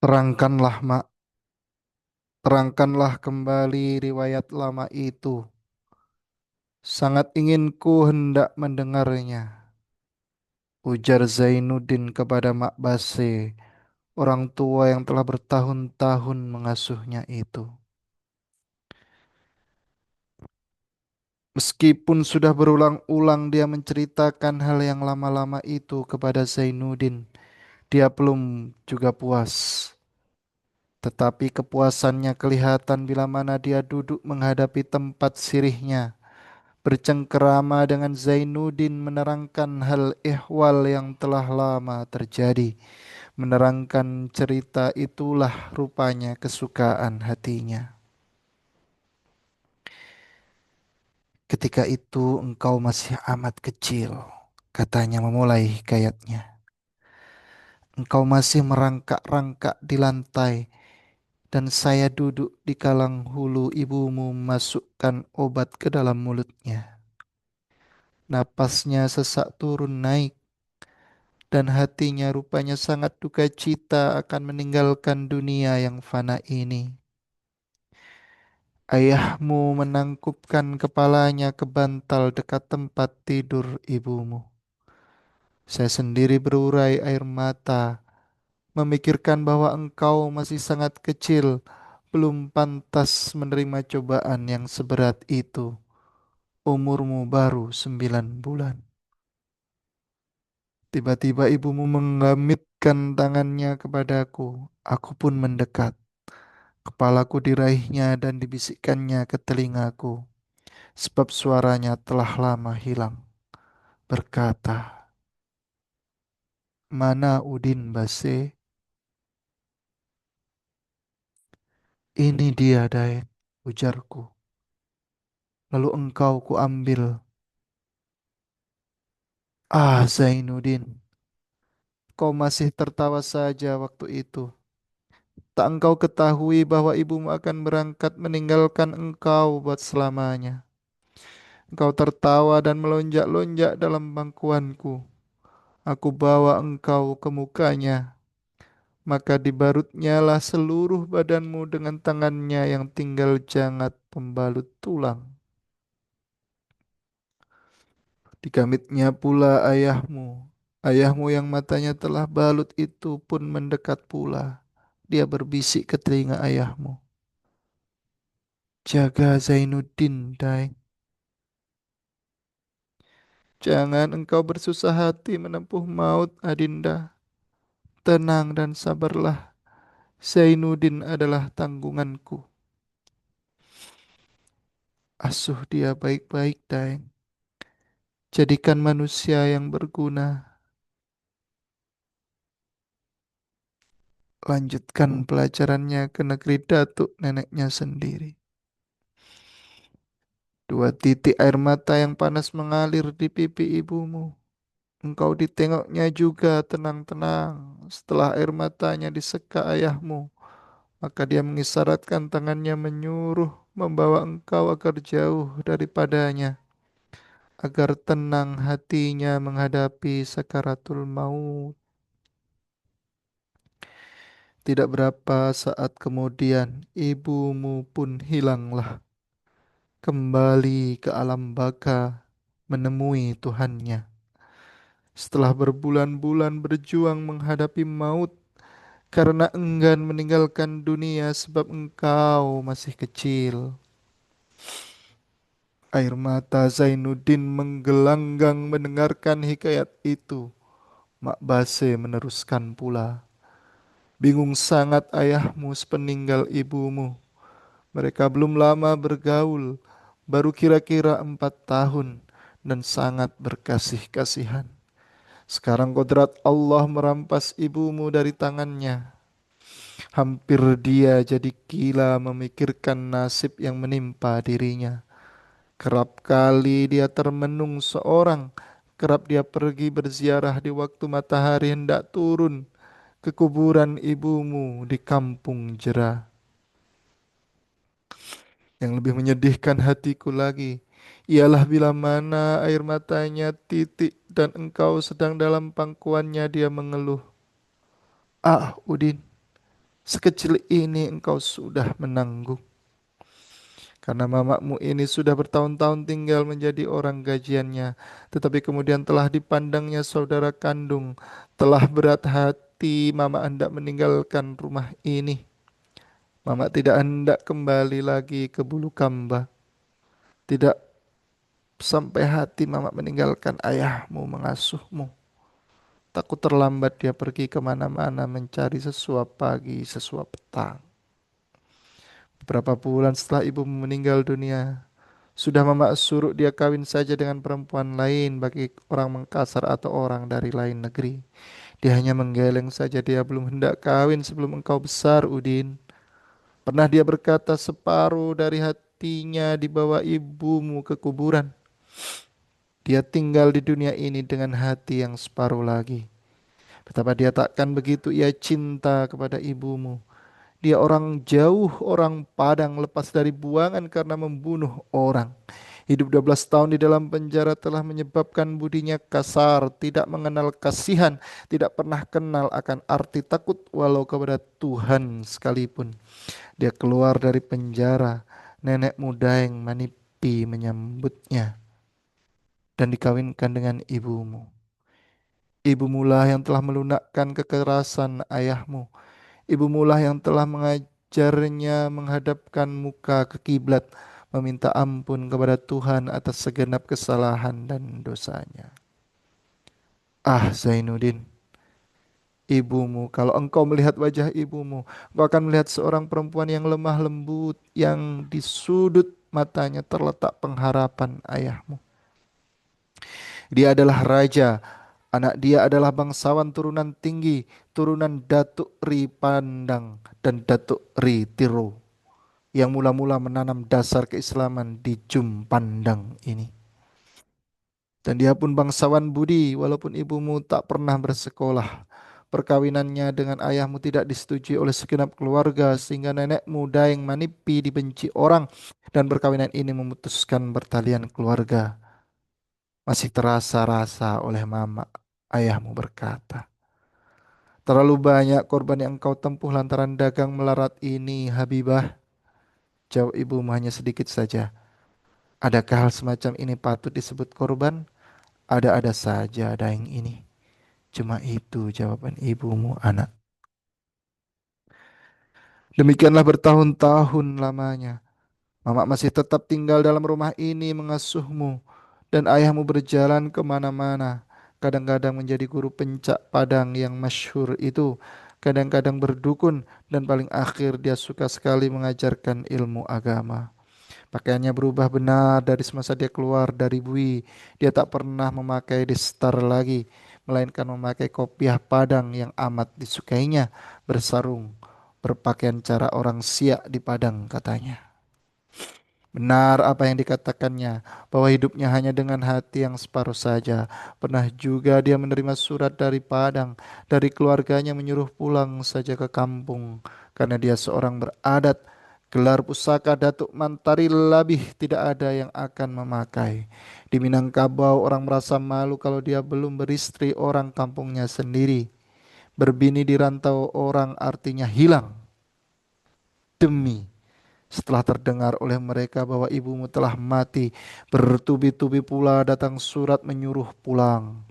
Terangkanlah, Mak, terangkanlah kembali riwayat lama itu. Sangat ingin ku hendak mendengarnya. Ujar Zainuddin kepada Mak Base, orang tua yang telah bertahun-tahun mengasuhnya itu. Meskipun sudah berulang-ulang dia menceritakan hal yang lama-lama itu kepada Zainuddin, dia belum juga puas. Tetapi kepuasannya kelihatan bila mana dia duduk menghadapi tempat sirihnya, bercengkerama dengan Zainuddin menerangkan hal ihwal yang telah lama terjadi. Menerangkan cerita itulah rupanya kesukaan hatinya. Ketika itu engkau masih amat kecil, katanya memulai hikayatnya. Engkau masih merangkak-rangkak di lantai dan saya duduk di kalang hulu ibumu memasukkan obat ke dalam mulutnya. Napasnya sesak turun naik dan hatinya rupanya sangat duka cita akan meninggalkan dunia yang fana ini. Ayahmu menangkupkan kepalanya ke bantal dekat tempat tidur ibumu. Saya sendiri berurai air mata, memikirkan bahwa engkau masih sangat kecil, belum pantas menerima cobaan yang seberat itu. Umurmu baru 9 bulan. Tiba-tiba ibumu menggamitkan tangannya kepadaku. Aku pun mendekat. Kepalaku diraihnya dan dibisikkannya ke telingaku. Sebab suaranya telah lama hilang. Berkata, "Mana Udin Base? Ini dia, Daek," ujarku. "Lalu engkau kuambil." Ah, Zainuddin, kau masih tertawa saja waktu itu. Tak engkau ketahui bahwa ibumu akan berangkat meninggalkan engkau buat selamanya. Engkau tertawa dan melonjak-lonjak dalam bangkuanku. Aku bawa engkau ke mukanya, maka dibarutnyalah seluruh badanmu dengan tangannya yang tinggal jangat pembalut tulang. Dikamitnya pula ayahmu. Ayahmu yang matanya telah balut itu pun mendekat pula. Dia berbisik ke telinga ayahmu. "Jaga Zainuddin, Dai. Jangan engkau bersusah hati menempuh maut, Adinda. Tenang dan sabarlah. Zainuddin adalah tanggunganku. Asuh dia baik-baik, Dai. Jadikan manusia yang berguna. Lanjutkan pelajarannya ke negeri datuk neneknya sendiri." Dua titik air mata yang panas mengalir di pipi ibumu. Engkau ditengoknya juga tenang-tenang. Setelah air matanya diseka ayahmu, maka dia mengisyaratkan tangannya menyuruh membawa engkau agar jauh daripadanya, agar tenang hatinya menghadapi sakaratul maut. Tidak berapa saat kemudian, ibumu pun hilanglah kembali ke alam baka menemui Tuhannya. Setelah berbulan-bulan berjuang menghadapi maut karena enggan meninggalkan dunia sebab engkau masih kecil. Air mata Zainuddin menggelanggang mendengarkan hikayat itu. Mak Base meneruskan pula. "Bingung sangat ayahmu sepeninggal ibumu. Mereka belum lama bergaul, baru kira-kira 4 tahun dan sangat berkasih-kasihan. Sekarang kodrat Allah merampas ibumu dari tangannya. Hampir dia jadi gila memikirkan nasib yang menimpa dirinya. Kerap kali dia termenung seorang, kerap dia pergi berziarah di waktu matahari hendak turun ke kuburan ibumu di kampung Jera. Yang lebih menyedihkan hatiku lagi, ialah bila mana air matanya titik dan engkau sedang dalam pangkuannya dia mengeluh, 'Ah, Udin, Sekecil ini engkau sudah menanggung. Karena mamamu ini sudah bertahun-tahun tinggal menjadi orang gajiannya, tetapi kemudian telah dipandangnya saudara kandung, telah berat hati mama hendak meninggalkan rumah ini. Mama tidak hendak kembali lagi ke Bulu Kamba. Tidak sampai hati mama meninggalkan ayahmu mengasuhmu. Takut terlambat dia pergi kemana-mana mencari sesuap pagi, sesuap petang. Beberapa bulan setelah ibumu meninggal dunia, sudah mama suruh dia kawin saja dengan perempuan lain bagi orang Mengkasar atau orang dari lain negeri. Dia hanya menggeleng saja, dia belum hendak kawin sebelum engkau besar, Udin. Pernah dia berkata separuh dari hatinya dibawa ibumu ke kuburan. Dia tinggal di dunia ini dengan hati yang separuh lagi. Betapa dia takkan begitu ia cinta kepada ibumu. Dia orang jauh, orang Padang, lepas dari buangan karena membunuh orang. Hidup 12 tahun di dalam penjara telah menyebabkan budinya kasar, tidak mengenal kasihan, tidak pernah kenal akan arti takut walau kepada Tuhan sekalipun. Dia keluar dari penjara, nenek muda yang Manipi menyambutnya dan dikawinkan dengan ibumu. Ibumu yang telah melunakkan kekerasan ayahmu. Ibumu yang telah mengajarnya menghadapkan muka ke kiblat, meminta ampun kepada Tuhan atas segenap kesalahan dan dosanya. Ah, Zainuddin, ibumu, kalau engkau melihat wajah ibumu, engkau akan melihat seorang perempuan yang lemah lembut, yang di sudut matanya terletak pengharapan ayahmu. Dia adalah raja, anak dia adalah bangsawan turunan tinggi, turunan Datuk Ri Pandang dan Datuk Ri Tiro, yang mula-mula menanam dasar keislaman di Jumpandang ini. Dan dia pun bangsawan budi, walaupun ibumu tak pernah bersekolah. Perkawinannya dengan ayahmu tidak disetujui oleh segenap keluarga, sehingga nenekmu Daeng Manipi dibenci orang, dan perkawinan ini memutuskan pertalian keluarga. Masih terasa rasa oleh mama, ayahmu berkata, terlalu banyak korban yang engkau tempuh lantaran dagang melarat ini, Habibah. Jawab ibumu, hanya sedikit saja. Adakah hal semacam ini patut disebut korban? Ada-ada saja Daeng ini. Cuma itu jawaban ibumu, anak. Demikianlah bertahun-tahun lamanya. Mama masih tetap tinggal dalam rumah ini mengasuhmu. Dan ayahmu berjalan kemana-mana. Kadang-kadang menjadi guru pencak padang yang masyhur itu. Kadang-kadang berdukun. Dan paling akhir dia suka sekali mengajarkan ilmu agama. Pakaiannya berubah benar dari semasa dia keluar dari bui. Dia tak pernah memakai destar lagi, melainkan memakai kopiah Padang yang amat disukainya, bersarung, berpakaian cara orang Siak di Padang katanya. Benar apa yang dikatakannya, bahwa hidupnya hanya dengan hati yang separuh saja. Pernah juga dia menerima surat dari Padang, dari keluarganya menyuruh pulang saja ke kampung, karena dia seorang beradat. Gelar pusaka Datuk Mantari Labih tidak ada yang akan memakai. Di Minangkabau orang merasa malu kalau dia belum beristri orang kampungnya sendiri. Berbini di rantau orang artinya hilang. Demi setelah terdengar oleh mereka bahwa ibumu telah mati, bertubi-tubi pula datang surat menyuruh pulang.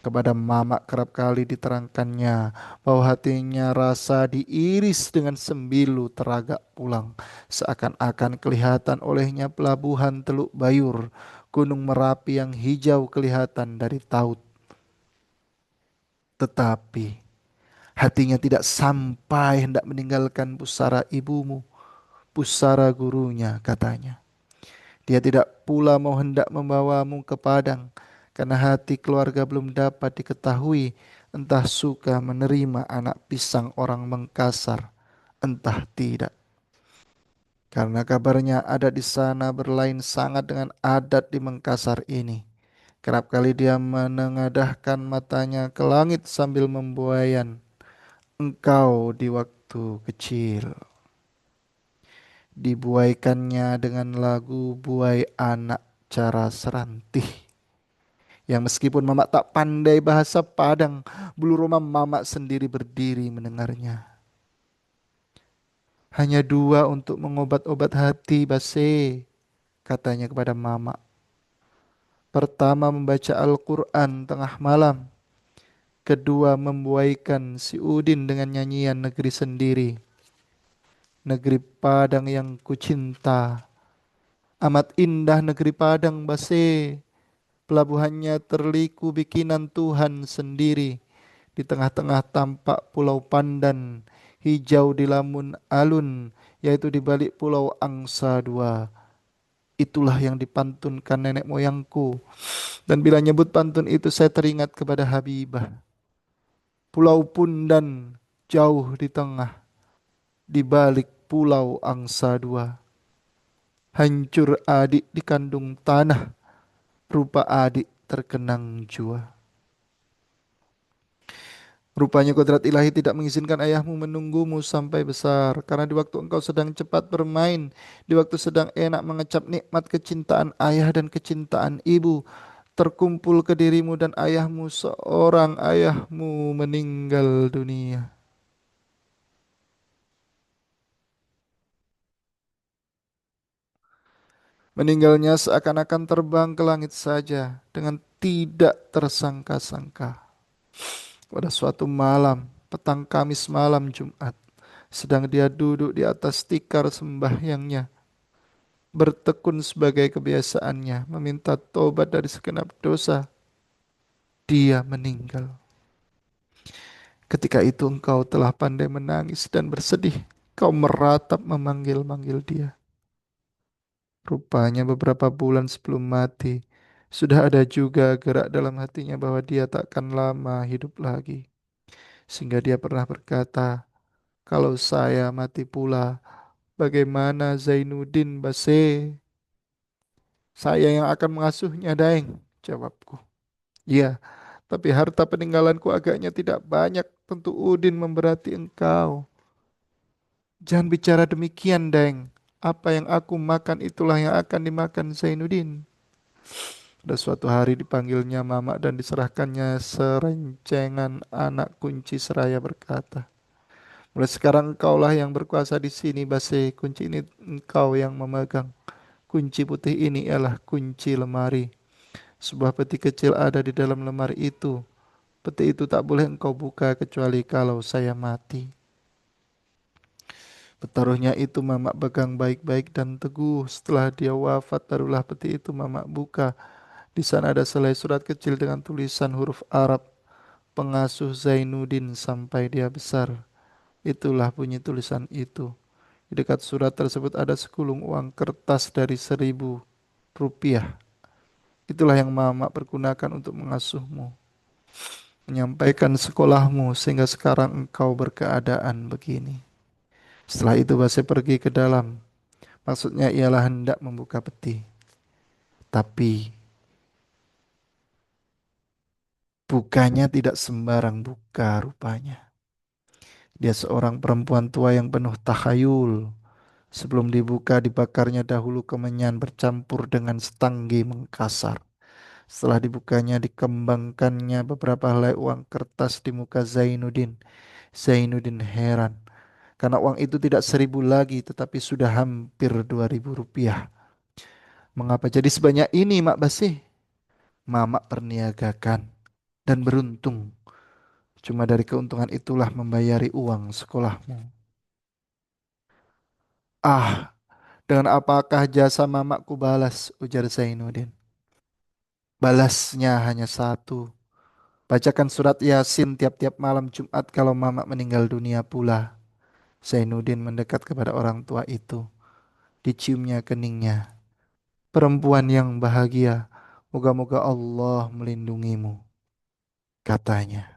Kepada Mamak kerap kali diterangkannya bahwa hatinya rasa diiris dengan sembilu teragak pulang. Seakan-akan kelihatan olehnya pelabuhan Teluk Bayur, Gunung Merapi yang hijau kelihatan dari Taut. Tetapi hatinya tidak sampai hendak meninggalkan pusara ibumu, pusara gurunya katanya. Dia tidak pula mau hendak membawamu ke Padang, karena hati keluarga belum dapat diketahui, entah suka menerima anak pisang orang Mengkasar, entah tidak. Karena kabarnya adat di sana berlain sangat dengan adat di Mengkasar ini. Kerap kali dia menengadahkan matanya ke langit sambil membuayan, engkau di waktu kecil. Dibuaikannya dengan lagu buai anak cara serantih. Yang meskipun Mamak tak pandai bahasa Padang, bulu roma Mamak sendiri berdiri mendengarnya. Hanya dua untuk mengobat-obat hati, Base, katanya kepada Mama. Pertama membaca Al-Quran tengah malam. Kedua membuaikan si Udin dengan nyanyian negeri sendiri. Negeri Padang yang kucinta. Amat indah negeri Padang, Base. Pelabuhannya terliku bikinan Tuhan sendiri. Di tengah-tengah tampak Pulau Pandan, hijau di lamun alun, yaitu di balik Pulau Angsa Dua. Itulah yang dipantunkan nenek moyangku. Dan bila nyebut pantun itu saya teringat kepada Habibah. Pulau Pundan jauh di tengah, di balik Pulau Angsa Dua. Hancur adik di kandung tanah, rupa adik terkenang jua. Rupanya kodrat ilahi tidak mengizinkan ayahmu menunggumu sampai besar. Karena di waktu engkau sedang cepat bermain, di waktu sedang enak mengecap nikmat kecintaan ayah dan kecintaan ibu, terkumpul ke dirimu dan ayahmu seorang ayahmu meninggal dunia. Meninggalnya seakan-akan terbang ke langit saja dengan tidak tersangka-sangka. Pada suatu malam, petang Kamis malam Jumat, sedang dia duduk di atas tikar sembahyangnya, bertekun sebagai kebiasaannya, meminta tobat dari segenap dosa, dia meninggal. Ketika itu engkau telah pandai menangis dan bersedih. Kau meratap memanggil-manggil dia. Rupanya beberapa bulan sebelum mati, sudah ada juga gerak dalam hatinya bahwa dia takkan lama hidup lagi. Sehingga dia pernah berkata, kalau saya mati pula, bagaimana Zainuddin Base? Saya yang akan mengasuhnya, Daeng, jawabku. Iya, tapi harta peninggalanku agaknya tidak banyak, tentu Udin memberati engkau. Jangan bicara demikian, Daeng. Apa yang aku makan itulah yang akan dimakan Zainuddin. Pada suatu hari dipanggilnya Mama dan diserahkannya serencengan anak kunci seraya berkata, mulai sekarang engkaulah yang berkuasa di sini, Base. Kunci ini engkau yang memegang. Kunci putih ini ialah kunci lemari. Sebuah peti kecil ada di dalam lemari itu. Peti itu tak boleh engkau buka kecuali kalau saya mati. Petaruhnya itu Mamak pegang baik-baik dan teguh. Setelah dia wafat, barulah peti itu Mamak buka. Di sana ada selai surat kecil dengan tulisan huruf Arab. Pengasuh Zainuddin sampai dia besar. Itulah bunyi tulisan itu. Di dekat surat tersebut ada sekulung uang kertas dari 1.000 rupiah. Itulah yang Mamak pergunakan untuk mengasuhmu, menyampaikan sekolahmu sehingga sekarang engkau berkeadaan begini. Setelah itu Base pergi ke dalam. Maksudnya ialah hendak membuka peti. Tapi bukanya tidak sembarang buka rupanya. Dia seorang perempuan tua yang penuh takhayul. Sebelum dibuka dibakarnya dahulu kemenyan bercampur dengan setanggi mengkasar. Setelah dibukanya dikembangkannya beberapa helai uang kertas di muka Zainuddin. Zainuddin heran karena uang itu tidak 1.000 lagi tetapi sudah hampir 2.000 rupiah. Mengapa jadi sebanyak ini, Mak Basih? Mamak perniagakan dan beruntung. Cuma dari keuntungan itulah membayari uang sekolahmu. Ah, dengan apakah jasa mamakku balas, ujar Zainuddin. Balasnya hanya satu. Bacakan surat Yasin tiap-tiap malam Jumat kalau mamak meninggal dunia pula. Zainuddin mendekat kepada orang tua itu. Diciumnya keningnya. Perempuan yang bahagia, moga-moga Allah melindungimu, katanya.